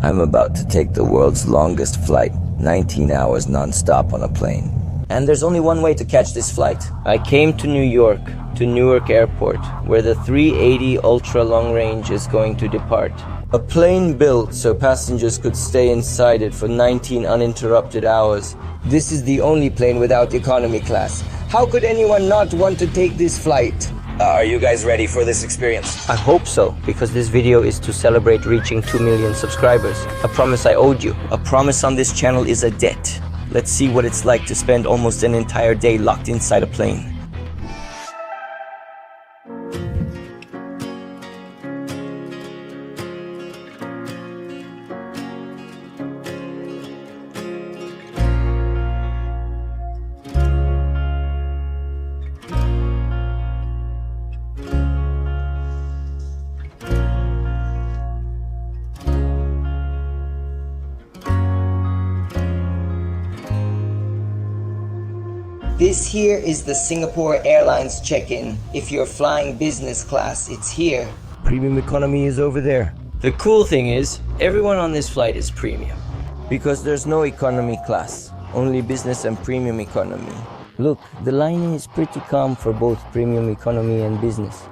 I'm about to take the world's longest flight, 19 hours non-stop on a plane. And there's only one way to catch this flight. I came to New York, to Newark Airport, where the 380 Ultra Long Range is going to depart. A plane built so passengers could stay inside it for 19 uninterrupted hours. This is the only plane without economy class. How could anyone not want to take this flight? Are you guys ready for this experience? I hope so, because this video is to celebrate reaching 2 million subscribers. A promise I owed you. A promise on this channel is a debt. Let's see what it's like to spend almost an entire day locked inside a plane. This here is the Singapore Airlines check-in. If you're flying business class, it's here. Premium economy is over there. The cool thing is, everyone on this flight is premium. Because there's no economy class, only business and premium economy. Look, the line is pretty calm for both premium economy and business.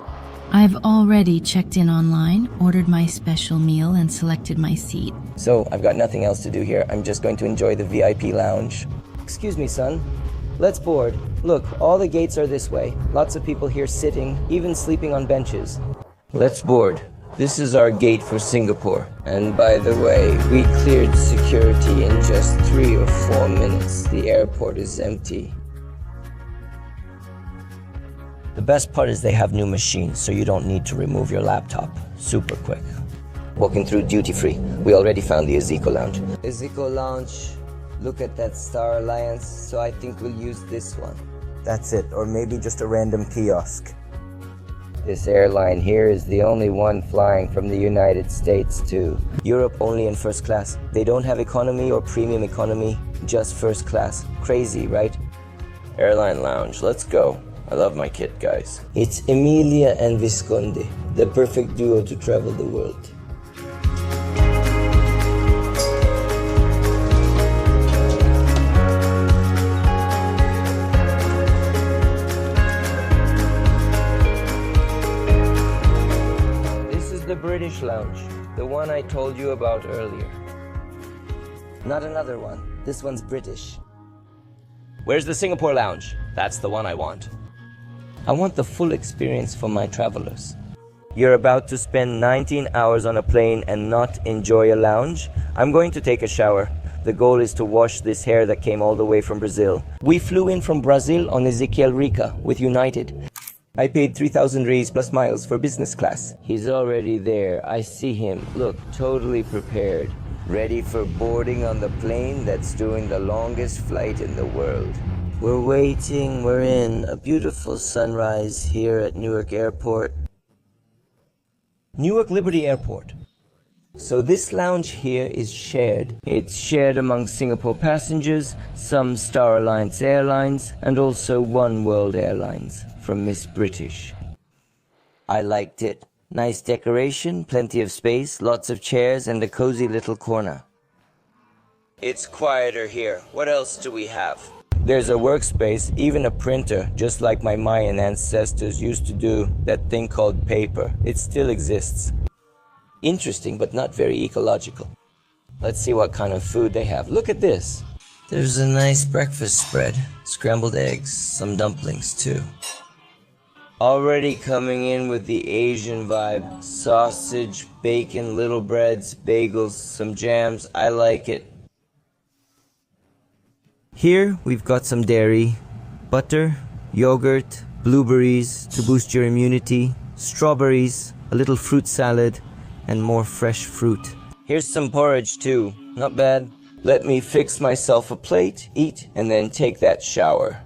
I've already checked in online, ordered my special meal, and selected my seat. So, I've got nothing else to do here. I'm just going to enjoy the VIP lounge. Excuse me, son. Let's board. Look, all the gates are this way. Lots of people here sitting, even sleeping on benches. Let's board. This is our gate for Singapore. And by the way, we cleared security in just 3 or 4 minutes. The airport is empty. The best part is they have new machines, so you don't need to remove your laptop. Super quick. Walking through duty free. We already found the Ezeco Lounge. Ezeco Lounge. Look at that Star Alliance, so I think we'll use this one. That's it, or maybe just a random kiosk. This airline here is the only one flying from the United States to Europe, only in first class. They don't have economy or premium economy, just first class. Crazy, right? Airline Lounge, let's go. I love my kit, guys. It's Emilia and Visconti, the perfect duo to travel the world. The British Lounge, the one I told you about earlier. Not another one. This one's British. Where's the Singapore Lounge? That's the one I want. I want the full experience for my travelers. You're about to spend 19 hours on a plane and not enjoy a lounge? I'm going to take a shower. The goal is to wash this hair that came all the way from Brazil. We flew in from Brazil on Ezequiel Rica with United. I paid 3,000 reais plus miles for business class. He's already there. I see him. Look, totally prepared. Ready for boarding on the plane that's doing the longest flight in the world. We're waiting. We're in. A beautiful sunrise here at Newark Airport. Newark Liberty Airport. So this lounge here is shared. It's shared among Singapore passengers, some Star Alliance Airlines, and also One World Airlines from Miss British. I liked it. Nice decoration, plenty of space, lots of chairs, and a cozy little corner. It's quieter here. What else do we have? There's a workspace, even a printer, just like my Mayan ancestors used to do, that thing called paper. It still exists. Interesting, but not very ecological. Let's see what kind of food they have. Look at this. There's a nice breakfast spread. Scrambled eggs, some dumplings too. Already coming in with the Asian vibe. Sausage, bacon, little breads, bagels, some jams. I like it. Here we've got some dairy, butter, yogurt, blueberries to boost your immunity, strawberries, a little fruit salad, and more fresh fruit. Here's some porridge too. Not bad. Let me fix myself a plate, eat, and then take that shower.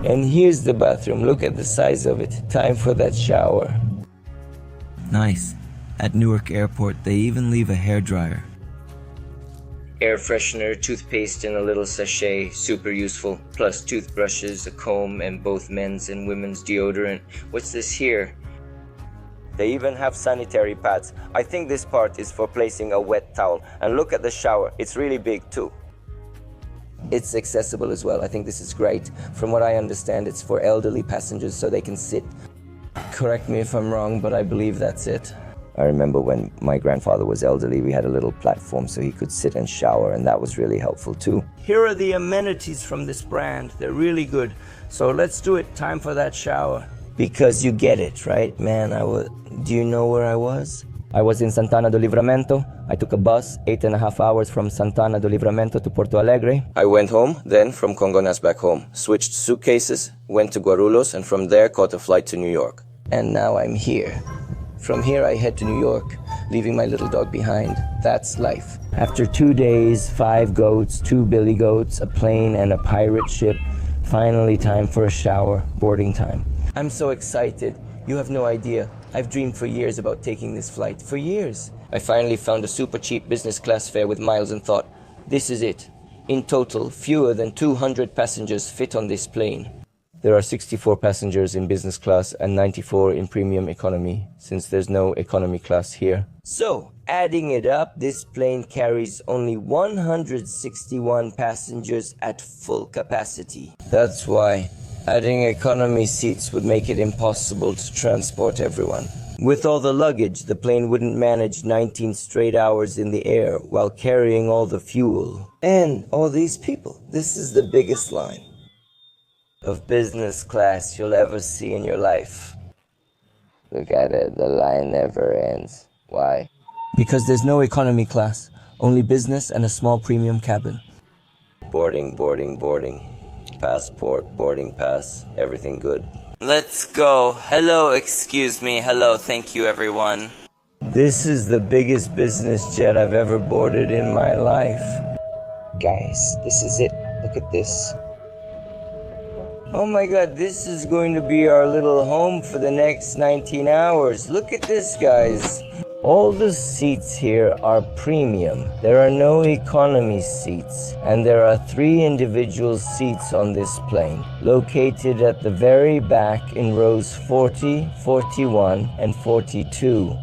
And here's the bathroom. Look at the size of it. Time for that shower. Nice. At Newark Airport, they even leave a hairdryer. Air freshener, toothpaste in a little sachet, super useful. Plus toothbrushes, a comb, and both men's and women's deodorant. What's this here? They even have sanitary pads. I think this part is for placing a wet towel. And look at the shower, it's really big too. It's accessible as well. I think this is great. From what I understand, it's for elderly passengers so they can sit. Correct me if I'm wrong, but I believe that's it. I remember when my grandfather was elderly, we had a little platform so he could sit and shower, and that was really helpful too. Here are the amenities from this brand. They're really good. So let's do it. Time for that shower. Because you get it, right? Man, do you know where I was? I was in Santana do Livramento. I took a bus, 8.5 hours from Santana do Livramento to Porto Alegre. I went home, then from Congonhas back home. Switched suitcases, went to Guarulhos, and from there caught a flight to New York. And now I'm here. From here I head to New York, leaving my little dog behind. That's life. After 2 days, 5 goats, 2 billy goats, a plane, and a pirate ship, finally time for a shower, boarding time. I'm so excited. You have no idea. I've dreamed for years about taking this flight. For years. I finally found a super cheap business class fare with miles and thought, this is it. In total, fewer than 200 passengers fit on this plane. There are 64 passengers in business class and 94 in premium economy, since there's no economy class here. So, adding it up, this plane carries only 161 passengers at full capacity. That's why adding economy seats would make it impossible to transport everyone. With all the luggage, the plane wouldn't manage 19 straight hours in the air while carrying all the fuel. And all these people. This is the biggest line of business class you'll ever see in your life. Look at it, the line never ends. Why? Because there's no economy class, only business and a small premium cabin. Boarding, boarding, boarding. Passport, boarding pass, everything good. Let's go. Hello, excuse me. Hello, thank you everyone. This is the biggest business jet I've ever boarded in my life. Guys, this is it. Look at this. Oh my god, this is going to be our little home for the next 19 hours. Look at this, guys. All the seats here are premium. There are no economy seats, and there are 3 individual seats on this plane, located at the very back in rows 40, 41, and 42.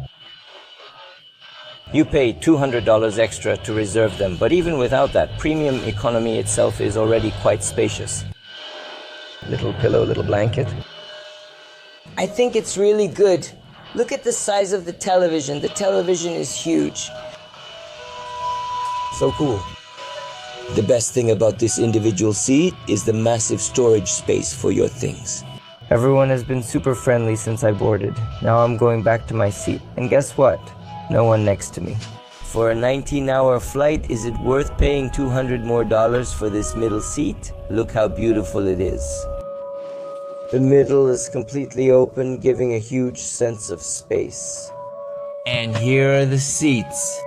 You pay $200 extra to reserve them, but even without that, premium economy itself is already quite spacious. Little pillow, little blanket. I think it's really good. Look at the size of the television. The television is huge. So cool. The best thing about this individual seat is the massive storage space for your things. Everyone has been super friendly since I boarded. Now I'm going back to my seat. And guess what? No one next to me. For a 19-hour flight, is it worth paying $200 more for this middle seat? Look how beautiful it is. The middle is completely open, giving a huge sense of space. And here are the seats.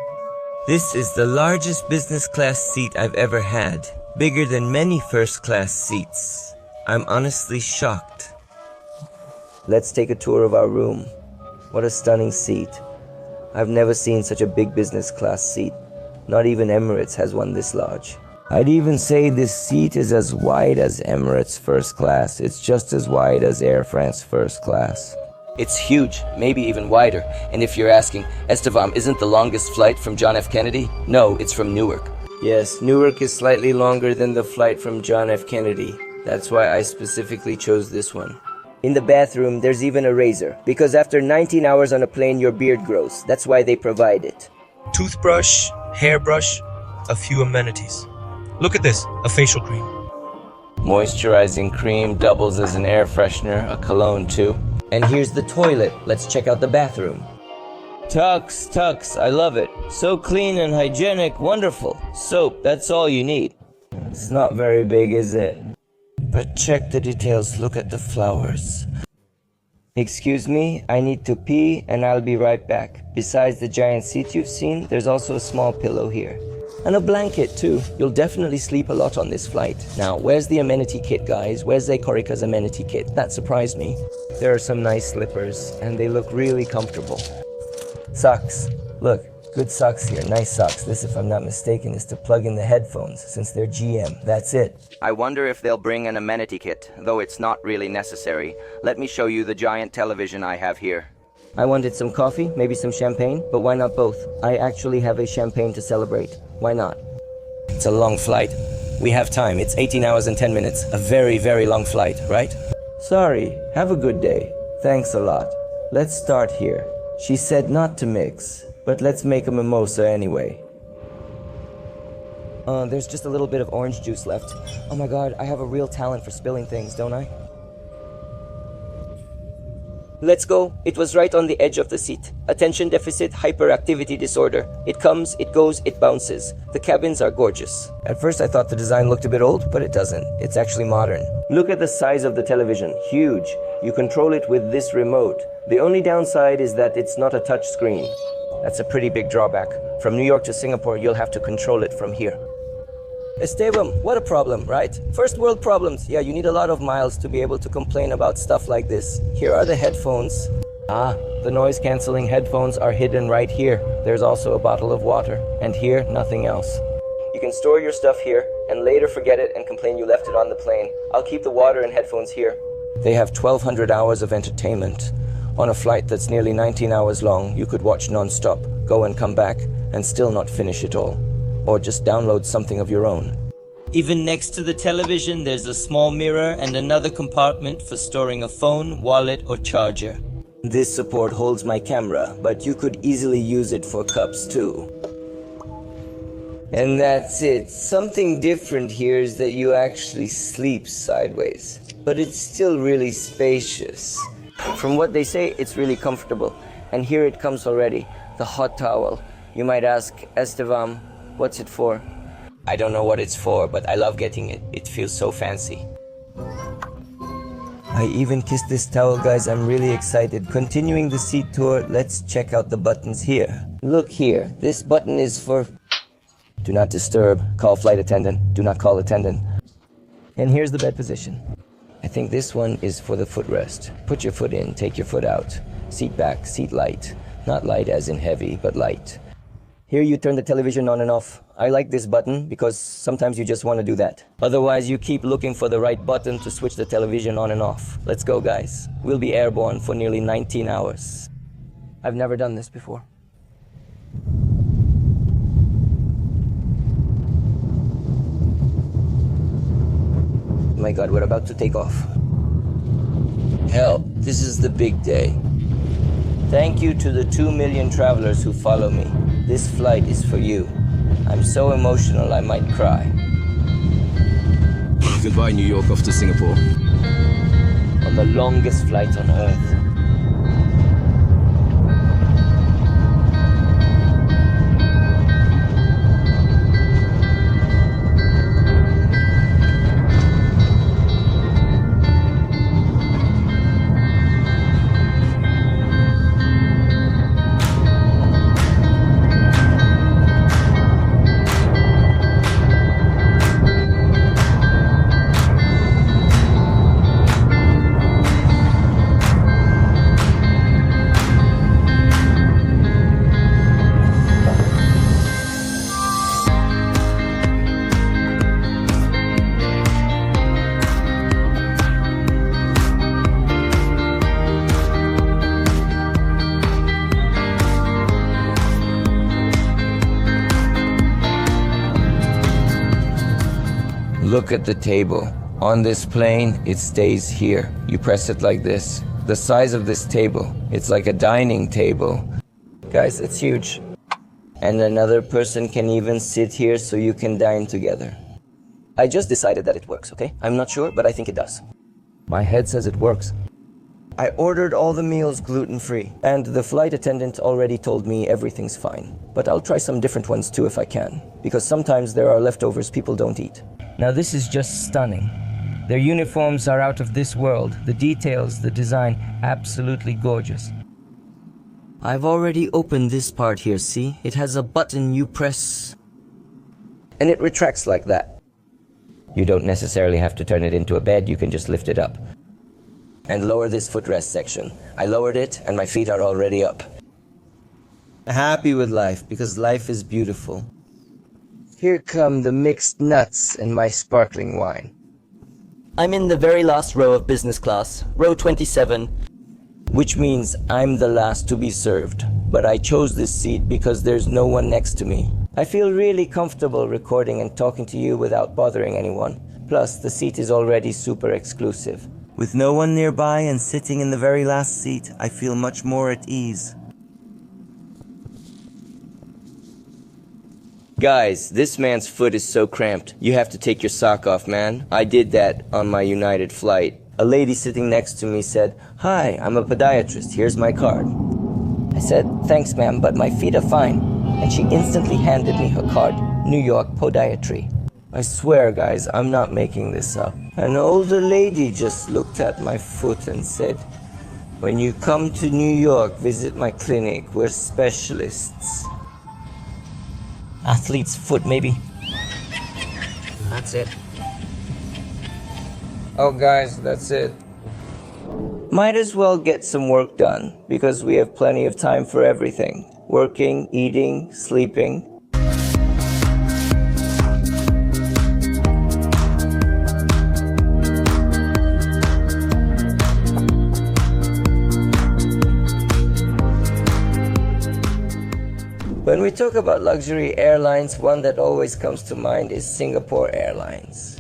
This is the largest business class seat I've ever had, bigger than many first class seats. I'm honestly shocked. Let's take a tour of our room. What a stunning seat. I've never seen such a big business class seat. Not even Emirates has one this large. I'd even say this seat is as wide as Emirates first class. It's just as wide as Air France first class. It's huge, maybe even wider. And if you're asking, Estevam, isn't the longest flight from John F. Kennedy? No, it's from Newark. Yes, Newark is slightly longer than the flight from John F. Kennedy. That's why I specifically chose this one. In the bathroom, there's even a razor, because after 19 hours on a plane, your beard grows. That's why they provide it. Toothbrush, hairbrush, a few amenities. Look at this, a facial cream. Moisturizing cream doubles as an air freshener, a cologne too. And here's the toilet. Let's check out the bathroom. Tux, I love it. So clean and hygienic, wonderful. Soap, that's all you need. It's not very big, is it? But check the details, look at the flowers. Excuse me, I need to pee and I'll be right back. Besides the giant seat you've seen, there's also a small pillow here. And a blanket too. You'll definitely sleep a lot on this flight. Now, where's the amenity kit, guys? Where's Zekorika's amenity kit? That surprised me. There are some nice slippers, and they look really comfortable. Socks. Look, Good socks here, nice socks. This, if I'm not mistaken, is to plug in the headphones, since they're GM. That's it. I wonder if they'll bring an amenity kit, though it's not really necessary. Let me show you the giant television I have here. I wanted some coffee, maybe some champagne, but why not both? I actually have a champagne to celebrate. Why not? It's a long flight. We have time. It's 18 hours and 10 minutes. A very, very long flight, right? Sorry. Have a good day. Thanks a lot. Let's start here. She said not to mix, but let's make a mimosa anyway. There's just a little bit of orange juice left. Oh my god, I have a real talent for spilling things, don't I? Let's go. It was right on the edge of the seat. Attention deficit hyperactivity disorder. It comes, it goes, it bounces. The cabins are gorgeous. At first I thought the design looked a bit old, but it doesn't. It's actually modern. Look at the size of the television. Huge. You control it with this remote. The only downside is that it's not a touch screen. That's a pretty big drawback. From New York to Singapore, you'll have to control it from here. Esteban, what a problem, right? First world problems. Yeah, you need a lot of miles to be able to complain about stuff like this. Here are the headphones. The noise-canceling headphones are hidden right here. There's also a bottle of water. And here, nothing else. You can store your stuff here, and later forget it and complain you left it on the plane. I'll keep the water and headphones here. They have 1,200 hours of entertainment. On a flight that's nearly 19 hours long, you could watch non-stop, go and come back, and still not finish it all. Or just download something of your own. Even next to the television, there's a small mirror and another compartment for storing a phone, wallet, or charger. This support holds my camera, but you could easily use it for cups too. And that's it. Something different here is that you actually sleep sideways. But it's still really spacious. From what they say, it's really comfortable. And here it comes already, the hot towel. You might ask, Esteban, what's it for? I don't know what it's for, but I love getting it. It feels so fancy. I even kissed this towel, guys. I'm really excited. Continuing the seat tour, let's check out the buttons here. Look here. This button is for... Do not disturb. Call flight attendant. Do not call attendant. And here's the bed position. I think this one is for the footrest. Put your foot in, take your foot out. Seat back, seat light. Not light as in heavy, but light. Here you turn the television on and off. I like this button because sometimes you just want to do that. Otherwise you keep looking for the right button to switch the television on and off. Let's go, guys. We'll be airborne for nearly 19 hours. I've never done this before. My god, we're about to take off. Hell, this is the big day. Thank you to the 2 million travelers who follow me. This flight is for you. I'm so emotional I might cry. Goodbye, New York, off to Singapore. On the longest flight on Earth. Look at the table. On this plane, it stays here. You press it like this. The size of this table, it's like a dining table. Guys, it's huge. And another person can even sit here so you can dine together. I just decided that it works, okay? I'm not sure, but I think it does. My head says it works. I ordered all the meals gluten-free, and the flight attendant already told me everything's fine. But I'll try some different ones too if I can, because sometimes there are leftovers people don't eat. Now this is just stunning. Their uniforms are out of this world. The details, the design, absolutely gorgeous. I've already opened this part here, see? It has a button you press, and it retracts like that. You don't necessarily have to turn it into a bed, you can just lift it up. And lower this footrest section. I lowered it, and my feet are already up. Happy with life, because life is beautiful. Here come the mixed nuts and my sparkling wine. I'm in the very last row of business class, row 27. Which means I'm the last to be served. But I chose this seat because there's no one next to me. I feel really comfortable recording and talking to you without bothering anyone. Plus, the seat is already super exclusive. With no one nearby and sitting in the very last seat, I feel much more at ease. Guys, this man's foot is so cramped. You have to take your sock off, man. I did that on my United flight. A lady sitting next to me said, "Hi, I'm a podiatrist. Here's my card." I said, "Thanks, ma'am, but my feet are fine." And she instantly handed me her card, New York Podiatry. I swear, guys, I'm not making this up. An older lady just looked at my foot and said, "When you come to New York, visit my clinic. We're specialists." Athlete's foot, maybe. That's it. Oh, guys, that's it. Might as well get some work done, because we have plenty of time for everything. Working, eating, sleeping. When we talk about luxury airlines, one that always comes to mind is Singapore Airlines.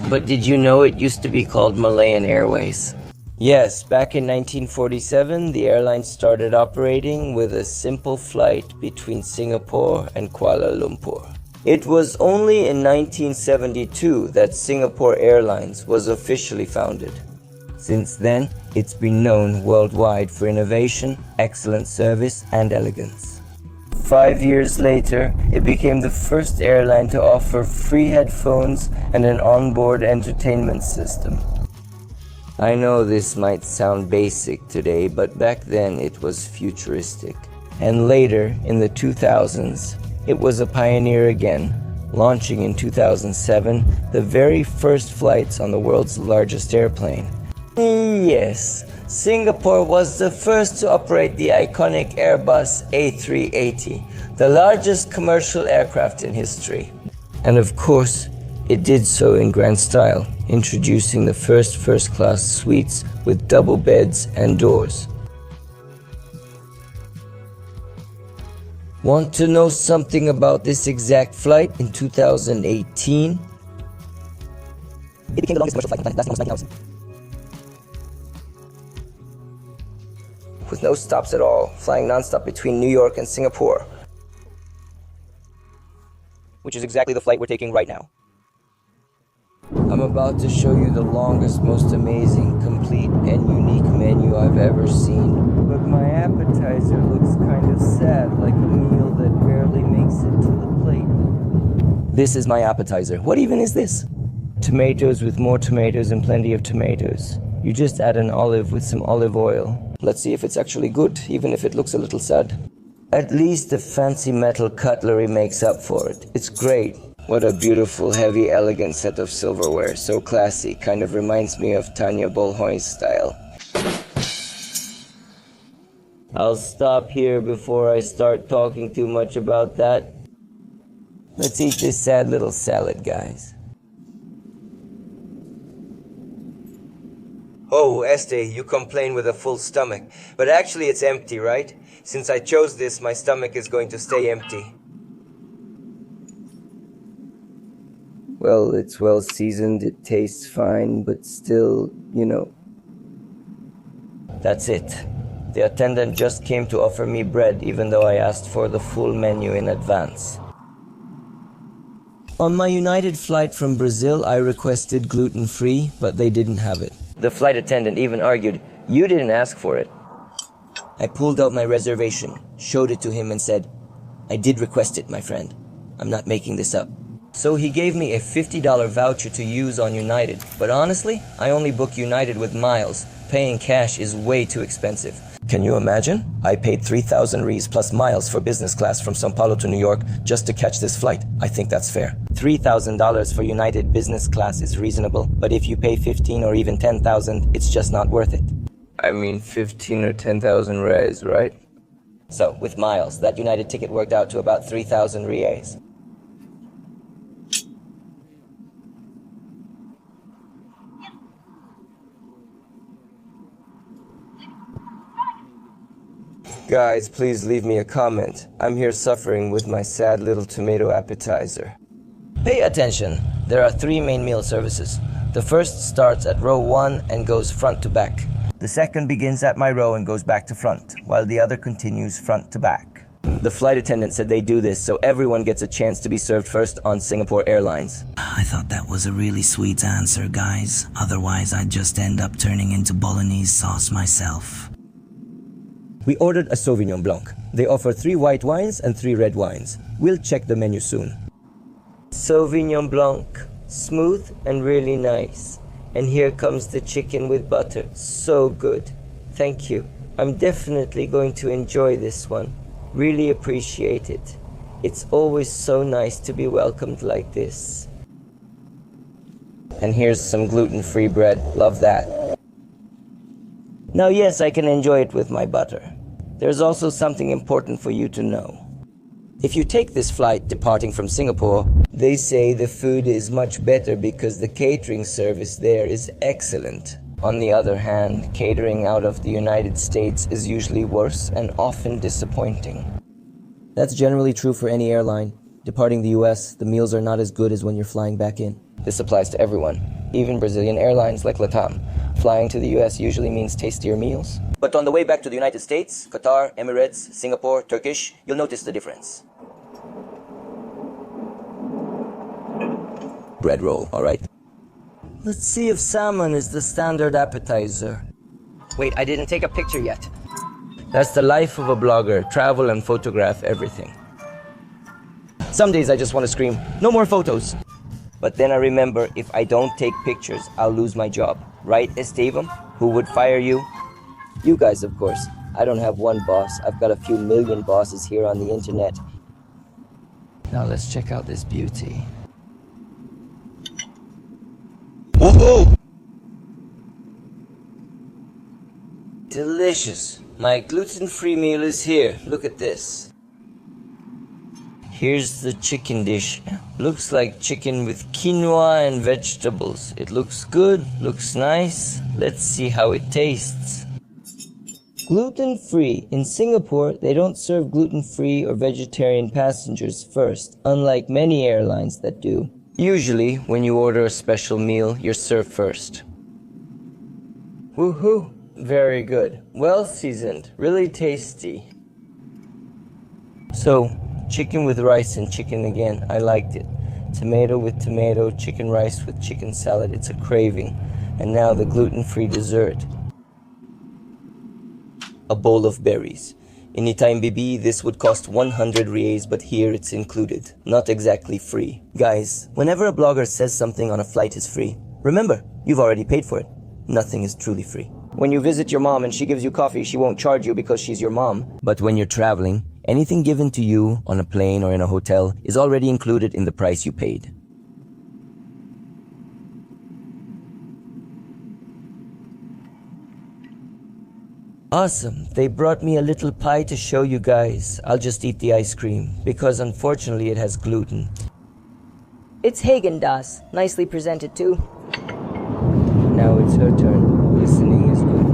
But did you know it used to be called Malayan Airways? Yes, back in 1947, the airline started operating with a simple flight between Singapore and Kuala Lumpur. It was only in 1972 that Singapore Airlines was officially founded. Since then, it's been known worldwide for innovation, excellent service, and elegance. 5 years later, it became the first airline to offer free headphones and an onboard entertainment system. I know this might sound basic today, but back then it was futuristic. And later, in the 2000s, it was a pioneer again, launching in 2007 the very first flights on the world's largest airplane. Yes, Singapore was the first to operate the iconic Airbus A380, the largest commercial aircraft in history. And of course, it did so in grand style, introducing the first-class suites with double beds and doors. Want to know something about this exact flight in 2018? It became the longest commercial flight, lasting almost 90 hours. With no stops at all, flying non-stop between New York and Singapore. Which is exactly the flight we're taking right now. I'm about to show you the longest, most amazing, complete, and unique menu I've ever seen. But my appetizer looks kind of sad, like a meal that barely makes it to the plate. This is my appetizer. What even is this? Tomatoes with more tomatoes and plenty of tomatoes. You just add an olive with some olive oil. Let's see if it's actually good, even if it looks a little sad. At least the fancy metal cutlery makes up for it. It's great. What a beautiful, heavy, elegant set of silverware. So classy, kind of reminds me of Tanya Bolhoy's style. I'll stop here before I start talking too much about that. Let's eat this sad little salad, guys. Oh, Este, you complain with a full stomach. But actually it's empty, right? Since I chose this, my stomach is going to stay empty. Well, it's well seasoned, it tastes fine, but still, you know. That's it. The attendant just came to offer me bread, even though I asked for the full menu in advance. On my United flight from Brazil, I requested gluten-free, but they didn't have it. The flight attendant even argued, "You didn't ask for it." I pulled out my reservation, showed it to him and said, "I did request it, my friend. I'm not making this up." So he gave me a $50 voucher to use on United. But honestly, I only book United with miles. Paying cash is way too expensive. Can you imagine? I paid 3,000 Ries plus miles for business class from São Paulo to New York just to catch this flight. I think that's fair. $3,000 for United business class is reasonable, but if you pay 15 or even 10,000, it's just not worth it. I mean 15 or 10,000 Ries, right? So, with miles, that United ticket worked out to about 3,000 reais. Guys, please leave me a comment. I'm here suffering with my sad little tomato appetizer. Pay attention. There are 3 main meal services. The first starts at row 1 and goes front to back. The second begins at my row and goes back to front, while the other continues front to back. The flight attendant said they do this so everyone gets a chance to be served first on Singapore Airlines. I thought that was a really sweet answer, guys. Otherwise, I'd just end up turning into bolognese sauce myself. We ordered a Sauvignon Blanc. They offer 3 white wines and 3 red wines. We'll check the menu soon. Sauvignon Blanc. Smooth and really nice. And here comes the chicken with butter. So good. Thank you. I'm definitely going to enjoy this one. Really appreciate it. It's always so nice to be welcomed like this. And here's some gluten-free bread. Love that. Now yes, I can enjoy it with my butter. There's also something important for you to know. If you take this flight departing from Singapore, they say the food is much better because the catering service there is excellent. On the other hand, catering out of the United States is usually worse and often disappointing. That's generally true for any airline. Departing the US, the meals are not as good as when you're flying back in. This applies to everyone, even Brazilian airlines like LATAM. Flying to the US usually means tastier meals. But on the way back to the United States, Qatar, Emirates, Singapore, Turkish, you'll notice the difference. Bread roll, alright? Let's see if salmon is the standard appetizer. Wait, I didn't take a picture yet. That's the life of a blogger, travel and photograph everything. Some days I just want to scream, no more photos. But then I remember, if I don't take pictures, I'll lose my job. Right, Estevam? Who would fire you? You guys, of course. I don't have one boss. I've got a few million bosses here on the internet. Now let's check out this beauty. Whoa! Delicious. My gluten-free meal is here. Look at this. Here's the chicken dish. Looks like chicken with quinoa and vegetables. It looks good, looks nice. Let's see how it tastes. Gluten-free. In Singapore, they don't serve gluten-free or vegetarian passengers first, unlike many airlines that do. Usually, when you order a special meal, you're served first. Woohoo! Very good. Well seasoned. Really tasty. So, chicken with rice and chicken again. I liked it. Tomato with tomato, chicken rice with chicken salad. It's a craving. And now the gluten-free dessert. A bowl of berries. Anytime Bibi, this would cost 100 reais, but here it's included. Not exactly free. Guys, whenever a blogger says something on a flight is free, remember, you've already paid for it. Nothing is truly free. When you visit your mom and she gives you coffee, she won't charge you because she's your mom. But when you're traveling, anything given to you on a plane or in a hotel is already included in the price you paid. Awesome. They brought me a little pie to show you guys. I'll just eat the ice cream, because unfortunately it has gluten. It's Häagen-Dazs. Nicely presented too. Now it's her turn. Listening is good.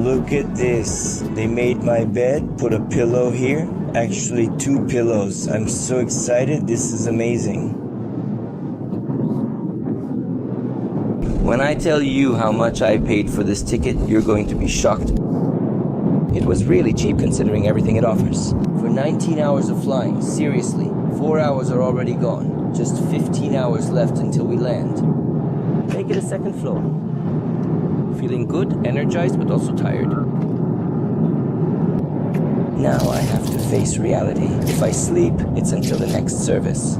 Look at this. They made my bed, put a pillow here. Actually, 2 pillows. I'm so excited. This is amazing. When I tell you how much I paid for this ticket, you're going to be shocked. It was really cheap considering everything it offers. For 19 hours of flying, seriously, 4 hours are already gone. Just 15 hours left until we land. Make it a second floor. Feeling good, energized, but also tired. Now I have to face reality. If I sleep, it's until the next service.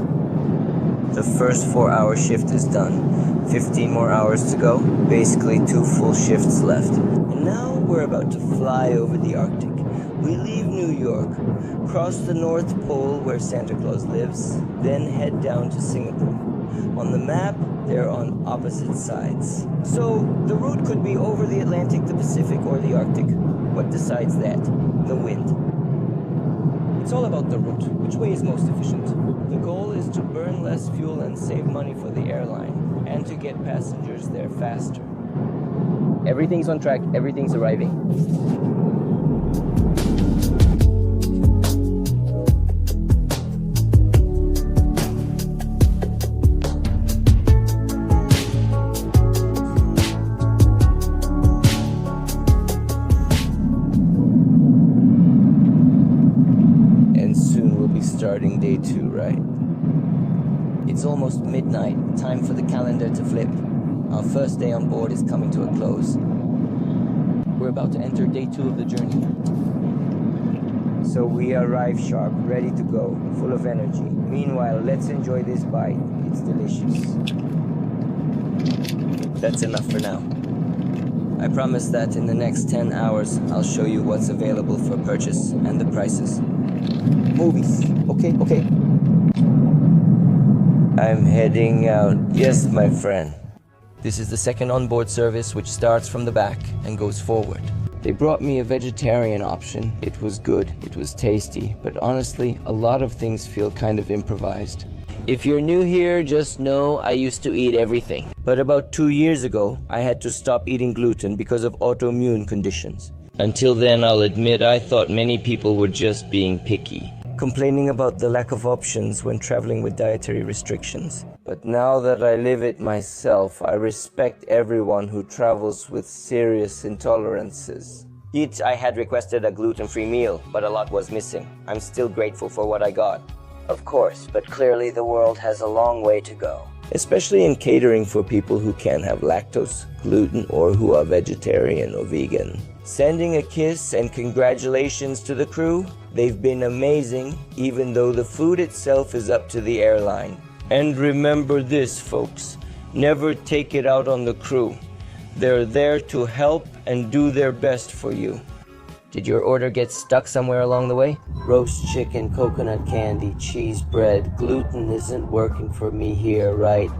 The first 4-hour shift is done. 15 more hours to go. Basically 2 full shifts left. And now we're about to fly over the Arctic. We leave New York, cross the North Pole where Santa Claus lives, then head down to Singapore. On the map, they're on opposite sides. So the route could be over the Atlantic, the Pacific, or the Arctic. What decides that? The wind. It's all about the route. Which way is most efficient? The goal is to burn less fuel and save money for the airline, and to get passengers there faster. Everything's on track, everything's arriving. Starting day 2, right? It's almost midnight, time for the calendar to flip. Our first day on board is coming to a close. We're about to enter day 2 of the journey. So we arrive sharp, ready to go, full of energy. Meanwhile, let's enjoy this bite. It's delicious. That's enough for now. I promise that in the next 10 hours, I'll show you what's available for purchase and the prices. Movies. Okay. I'm heading out. Yes, my friend. This is the second onboard service, which starts from the back and goes forward. They brought me a vegetarian option. It was good, it was tasty, but honestly, a lot of things feel kind of improvised. If you're new here, just know I used to eat everything. But about 2 years ago, I had to stop eating gluten because of autoimmune conditions. Until then, I'll admit I thought many people were just being picky, complaining about the lack of options when traveling with dietary restrictions. But now that I live it myself, I respect everyone who travels with serious intolerances. I had requested a gluten-free meal, but a lot was missing. I'm still grateful for what I got. Of course, but clearly the world has a long way to go. Especially in catering for people who can't have lactose, gluten, or who are vegetarian or vegan. Sending a kiss and congratulations to the crew. They've been amazing, even though the food itself is up to the airline. And remember this, folks, never take it out on the crew. They're there to help and do their best for you. Did your order get stuck somewhere along the way? Roast chicken, coconut candy, cheese bread. Gluten isn't working for me here, right?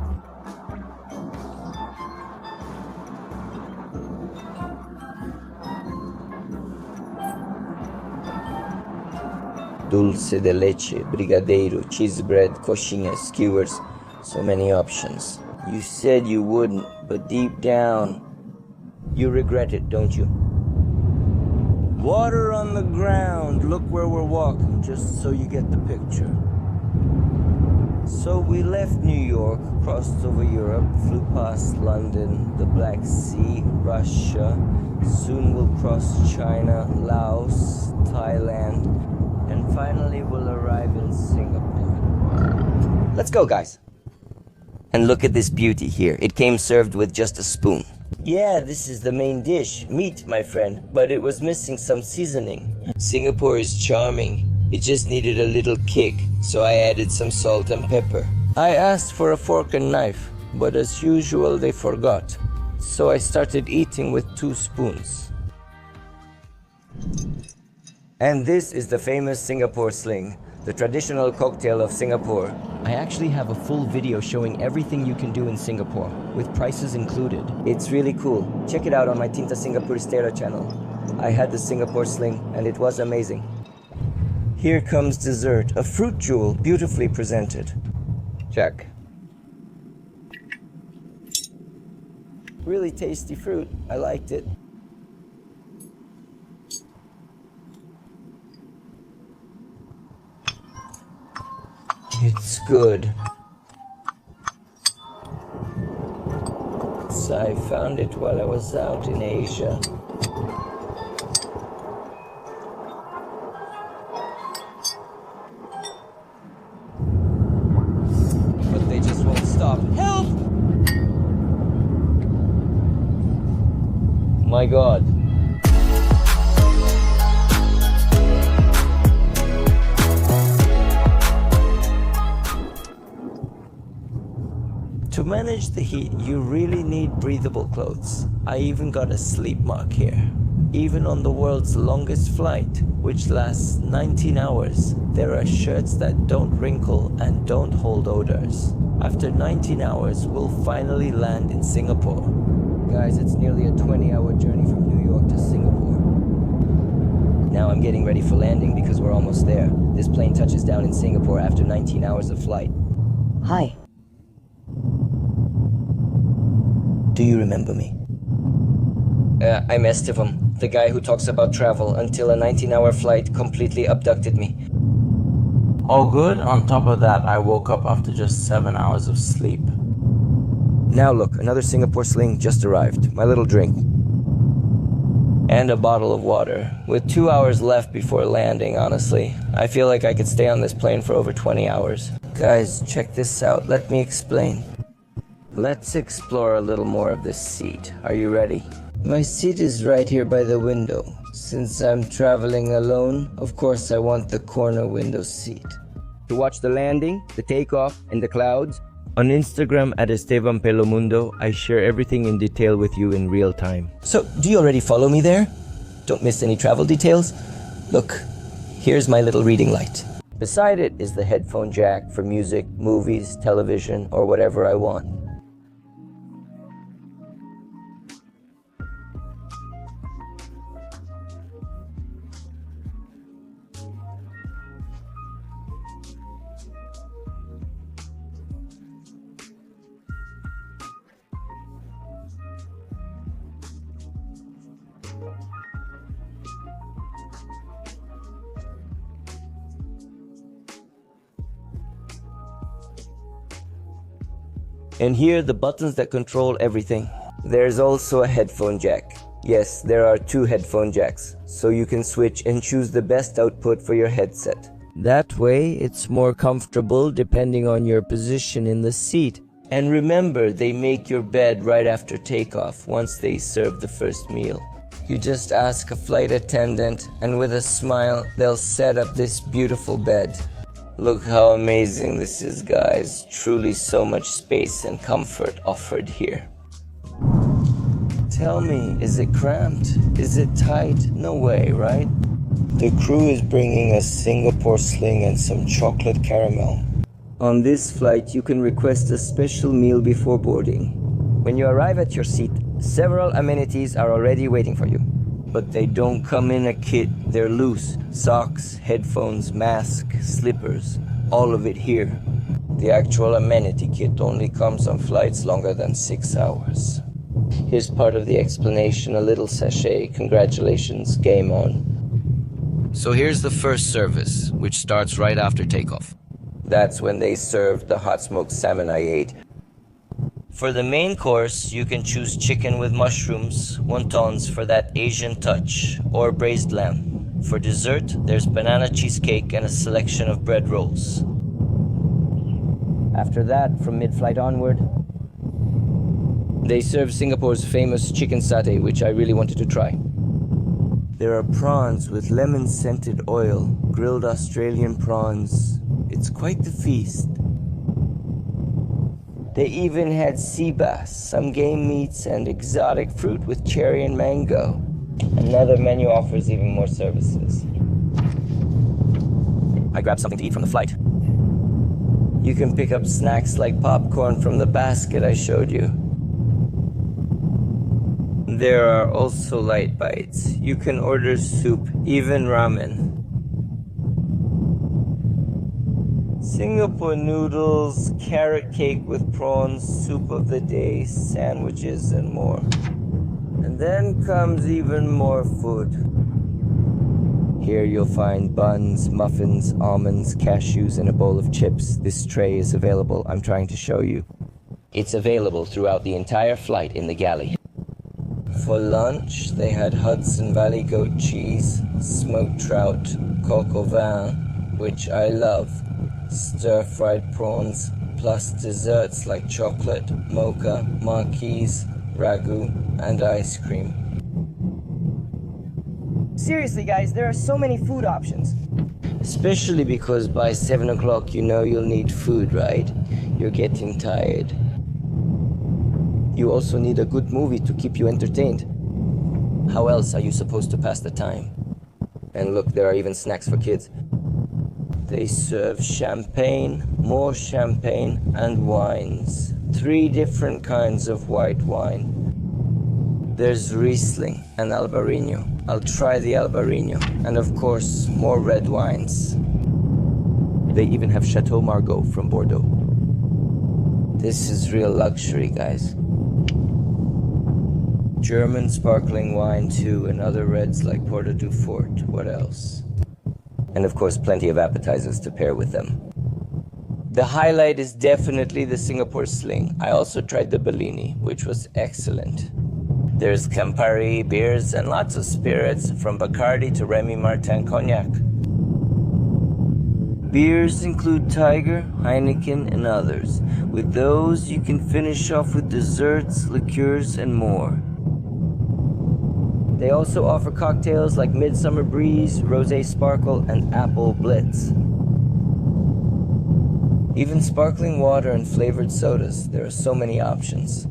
Dulce de leche, brigadeiro, cheese bread, coxinha, skewers. So many options. You said you wouldn't, but deep down, you regret it, don't you? Water on the ground. Look where we're walking, just so you get the picture. So we left New York, crossed over Europe, flew past London, the Black Sea, Russia. Soon we'll cross China, Laos, Thailand, and finally we'll arrive in Singapore. Let's go, guys. And look at this beauty here. It came served with just a spoon. Yeah, this is the main dish, meat, my friend, but it was missing some seasoning. Singapore is charming. It just needed a little kick, so I added some salt and pepper. I asked for a fork and knife, but as usual they forgot. So I started eating with 2 spoons. And this is the famous Singapore sling, the traditional cocktail of Singapore. I actually have a full video showing everything you can do in Singapore, with prices included. It's really cool. Check it out on my Tinta Singapuristera channel. I had the Singapore sling, and it was amazing. Here comes dessert, a fruit jewel, beautifully presented. Check. Really tasty fruit. I liked it. It's good. So I found it while I was out in Asia. But they just won't stop. Help! My God. To manage the heat, you really need breathable clothes. I even got a sleep mark here. Even on the world's longest flight, which lasts 19 hours, there are shirts that don't wrinkle and don't hold odors. After 19 hours, we'll finally land in Singapore. Guys, it's nearly a 20-hour journey from New York to Singapore. Now I'm getting ready for landing because we're almost there. This plane touches down in Singapore after 19 hours of flight. Hi. Do you remember me? I'm Estevam, the guy who talks about travel until a 19-hour flight completely abducted me. All good? On top of that, I woke up after just 7 hours of sleep. Now look, another Singapore sling just arrived. My little drink. And a bottle of water. With 2 hours left before landing, honestly. I feel like I could stay on this plane for over 20 hours. Guys, check this out. Let me explain. Let's explore a little more of this seat. Are you ready? My seat is right here by the window. Since I'm traveling alone, of course I want the corner window seat. To watch the landing, the takeoff, and the clouds, on Instagram at Esteban Pelomundo, I share everything in detail with you in real time. So, do you already follow me there? Don't miss any travel details? Look, here's my little reading light. Beside it is the headphone jack for music, movies, television, or whatever I want. And here, the buttons that control everything. There's also a headphone jack. Yes, there are 2 headphone jacks, so you can switch and choose the best output for your headset. That way, it's more comfortable depending on your position in the seat. And remember, they make your bed right after takeoff once they serve the first meal. You just ask a flight attendant, and with a smile, they'll set up this beautiful bed. Look how amazing this is, guys. Truly so much space and comfort offered here. Tell me, is it cramped? Is it tight? No way, right? The crew is bringing a Singapore sling and some chocolate caramel. On this flight, you can request a special meal before boarding. when you arrive at your seat, several amenities are already waiting for you. But they don't come in a kit, they're loose. Socks, headphones, mask, slippers, all of it here. The actual amenity kit only comes on flights longer than 6 hours. Here's part of the explanation, a little sachet. Congratulations, game on. So here's the first service, which starts right after takeoff. That's when they serve the hot smoked salmon I ate. For the main course, you can choose chicken with mushrooms, wontons for that Asian touch, or braised lamb. For dessert, there's banana cheesecake and a selection of bread rolls. After that, from mid-flight onward, they serve Singapore's famous chicken satay, which I really wanted to try. There are prawns with lemon-scented oil, grilled Australian prawns. It's quite the feast. They even had sea bass, some game meats, and exotic fruit with cherry and mango. Another menu offers even more services. I grabbed something to eat from the flight. You can pick up snacks like popcorn from the basket I showed you. There are also light bites. You can order soup, even ramen. Singapore noodles, carrot cake with prawns, soup of the day, sandwiches, and more. And then comes even more food. Here you'll find buns, muffins, almonds, cashews, and a bowl of chips. This tray is available. I'm trying to show you. It's available throughout the entire flight in the galley. For lunch, they had Hudson Valley goat cheese, smoked trout, coq au vin, which I love, stir-fried prawns, plus desserts like chocolate, mocha, marquise, ragu, and ice cream. Seriously, guys, there are so many food options. Especially because by 7 o'clock you know you'll need food, right? You're getting tired. You also need a good movie to keep you entertained. How else are you supposed to pass the time? And look, there are even snacks for kids. They serve champagne, more champagne, and wines. 3 different kinds of white wine. There's Riesling and Albarino. I'll try the Albarino. And of course, more red wines. They even have Chateau Margaux from Bordeaux. This is real luxury, guys. German sparkling wine too, and other reds like Porto du Fort. What else? And of course, plenty of appetizers to pair with them. The highlight is definitely the Singapore Sling. I also tried the Bellini, which was excellent. There's Campari beers and lots of spirits, from Bacardi to Remy Martin Cognac. Beers include Tiger, Heineken, and others. With those, you can finish off with desserts, liqueurs, and more. They also offer cocktails like Midsummer Breeze, Rosé Sparkle, and Apple Blitz. Even sparkling water and flavored sodas. There are so many options.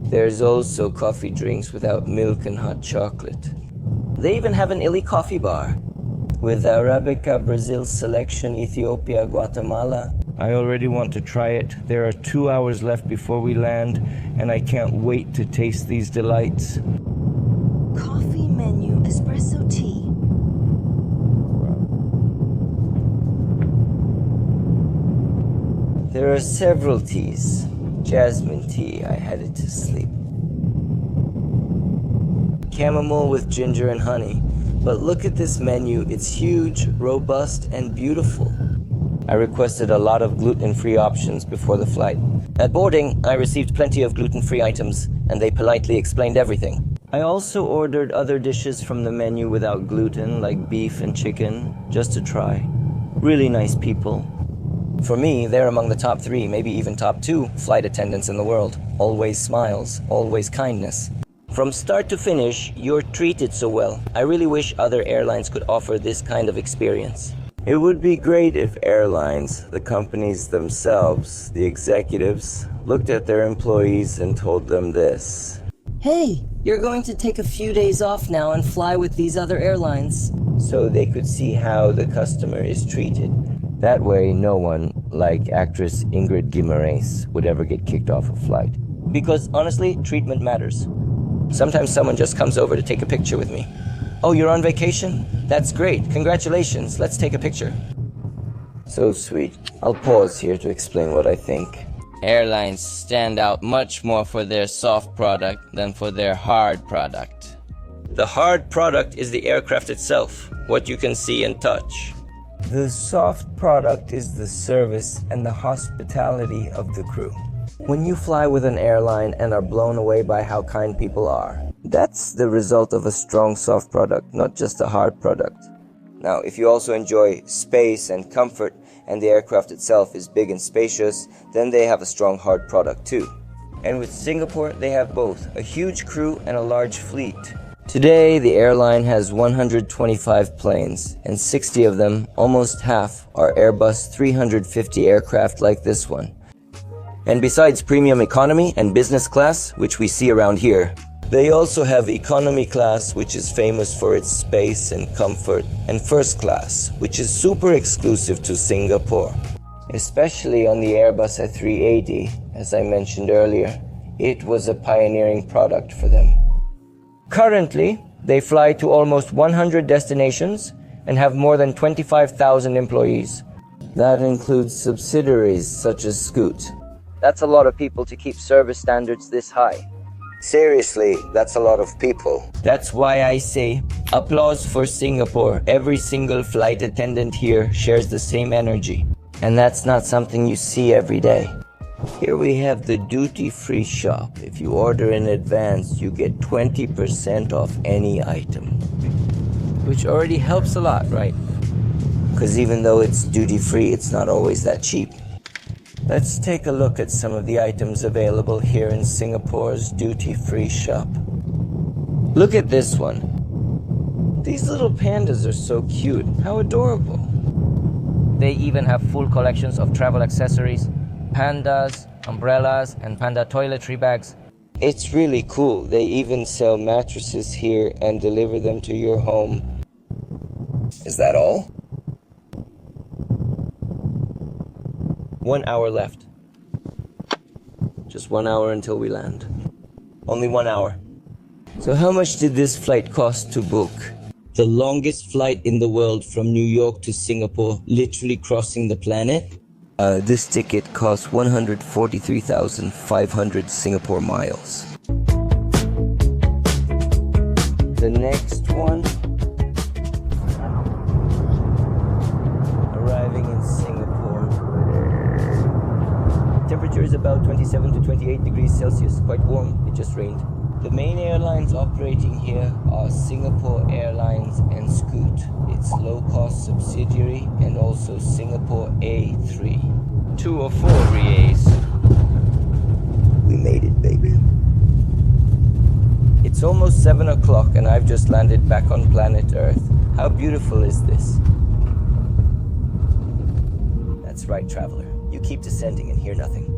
There's also coffee drinks without milk and hot chocolate. They even have an illy coffee bar with Arabica, Brazil Selection, Ethiopia, Guatemala. I already want to try it. There are 2 hours left before we land, and I can't wait to taste these delights. Coffee menu, espresso tea. There are several teas. Jasmine tea, I had it to sleep. Chamomile with ginger and honey. But look at this menu. It's huge, robust, and beautiful. I requested a lot of gluten-free options before the flight. At boarding, I received plenty of gluten-free items, and they politely explained everything. I also ordered other dishes from the menu without gluten, like beef and chicken, just to try. Really nice people. For me, they're among the top 3, maybe even top 2 flight attendants in the world. Always smiles, always kindness. From start to finish, you're treated so well. I really wish other airlines could offer this kind of experience. It would be great if airlines, the companies themselves, the executives, looked at their employees and told them this. Hey, you're going to take a few days off now and fly with these other airlines. So they could see how the customer is treated. That way, no one, like actress Ingrid Guimarães, would ever get kicked off a flight. Because honestly, treatment matters. Sometimes someone just comes over to take a picture with me. Oh, you're on vacation? That's great. Congratulations. Let's take a picture. So sweet. I'll pause here to explain what I think. Airlines stand out much more for their soft product than for their hard product. The hard product is the aircraft itself, what you can see and touch. The soft product is the service and the hospitality of the crew. When you fly with an airline and are blown away by how kind people are, that's the result of a strong soft product, not just a hard product. Now, if you also enjoy space and comfort, and the aircraft itself is big and spacious, then they have a strong hard product too. And with Singapore, they have both, a huge crew and a large fleet. Today, the airline has 125 planes, and 60 of them, almost half, are Airbus 350 aircraft like this one. And besides premium economy and business class, which we see around here, they also have economy class, which is famous for its space and comfort, and first class, which is super exclusive to Singapore. Especially on the Airbus A380, as I mentioned earlier, it was a pioneering product for them. Currently, they fly to almost 100 destinations and have more than 25,000 employees. That includes subsidiaries such as Scoot. That's a lot of people to keep service standards this high. Seriously, that's a lot of people. That's why I say, applause for Singapore. Every single flight attendant here shares the same energy. And that's not something you see every day. Here we have the duty-free shop. If you order in advance, you get 20% off any item. Which already helps a lot, right? Because even though it's duty-free, it's not always that cheap. Let's take a look at some of the items available here in Singapore's duty-free shop. Look at this one. These little pandas are so cute. How adorable. They even have full collections of travel accessories, pandas, umbrellas, and panda toiletry bags. It's really cool. They even sell mattresses here and deliver them to your home. Is that all? 1 hour left. Just 1 hour until we land. Only 1 hour. So how much did this flight cost to book? The longest flight in the world from New York to Singapore, literally crossing the planet. This ticket cost 143,500 Singapore miles. The next one, arriving in Singapore. Temperature is about 27 to 28 degrees Celsius, quite warm, it just rained. The main airlines operating here are Singapore Airlines and Scoot, its low-cost subsidiary, and also Singapore A3. 2 or 4 RIAs. We made it, baby. It's almost 7 o'clock and I've just landed back on planet Earth. How beautiful is this? That's right, traveler. You keep descending and hear nothing.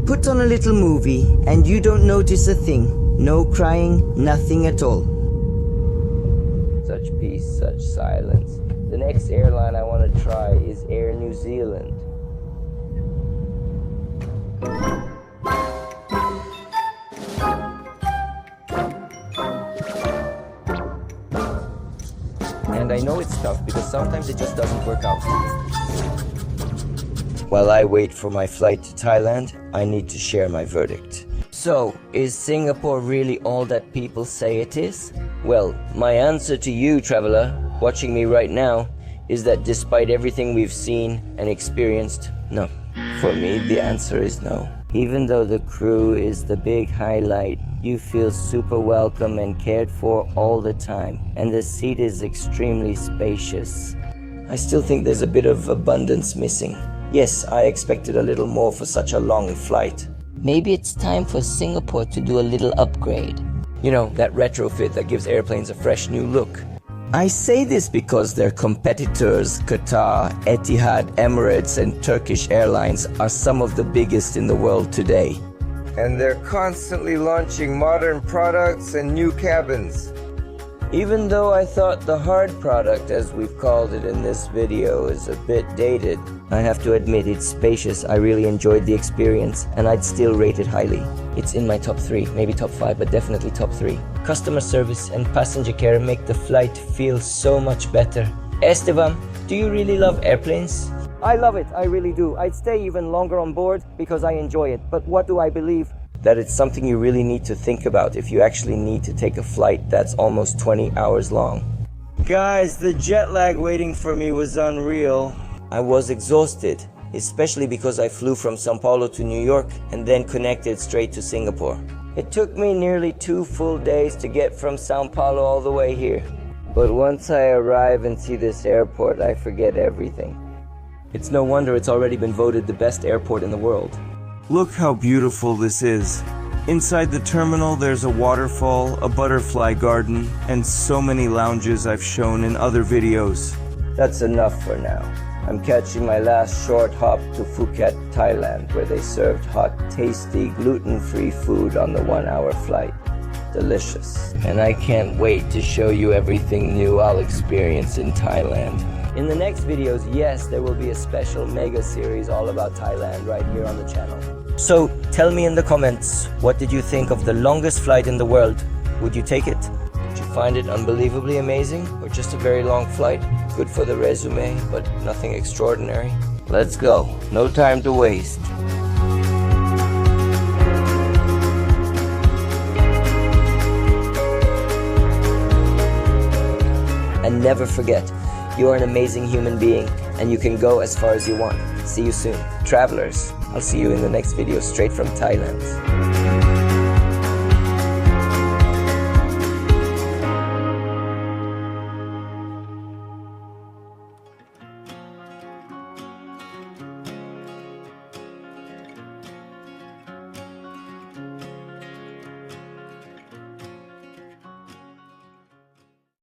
Put on a little movie and you don't notice a thing. No crying, nothing at all. Such peace, such silence. The next airline I want to try is Air New Zealand. And I know it's tough because sometimes it just doesn't work out. While I wait for my flight to Thailand, I need to share my verdict. So, is Singapore really all that people say it is? Well, my answer to you, traveler, watching me right now, is that despite everything we've seen and experienced, no. For me, the answer is no. Even though the crew is the big highlight, you feel super welcome and cared for all the time, and the seat is extremely spacious. I still think there's a bit of abundance missing. Yes, I expected a little more for such a long flight. Maybe it's time for Singapore to do a little upgrade. You know, that retrofit that gives airplanes a fresh new look. I say this because their competitors, Qatar, Etihad, Emirates, and Turkish Airlines, are some of the biggest in the world today. And they're constantly launching modern products and new cabins. Even though I thought the hard product, as we've called it in this video, is a bit dated, I have to admit it's spacious. I really enjoyed the experience, and I'd still rate it highly. It's in my top 3, maybe top 5, but definitely top 3. Customer service and passenger care make the flight feel so much better. Esteban, do you really love airplanes? I love it, I really do. I'd stay even longer on board because I enjoy it. But what do I believe? That it's something you really need to think about if you actually need to take a flight that's almost 20 hours long. Guys, the jet lag waiting for me was unreal. I was exhausted, especially because I flew from Sao Paulo to New York and then connected straight to Singapore. It took me nearly 2 full days to get from Sao Paulo all the way here. But once I arrive and see this airport, I forget everything. It's no wonder it's already been voted the best airport in the world. Look how beautiful this is. Inside the terminal there's a waterfall, a butterfly garden, and so many lounges I've shown in other videos. That's enough for now. I'm catching my last short hop to Phuket, Thailand, where they served hot, tasty, gluten-free food on the 1-hour flight. Delicious. And I can't wait to show you everything new I'll experience in Thailand. In the next videos, yes, there will be a special mega series all about Thailand right here on the channel. So, tell me in the comments, what did you think of the longest flight in the world? Would you take it? Did you find it unbelievably amazing, or just a very long flight? Good for the resume, but nothing extraordinary? Let's go. No time to waste. And never forget, you are an amazing human being, and you can go as far as you want. See you soon. Travelers, I'll see you in the next video straight from Thailand.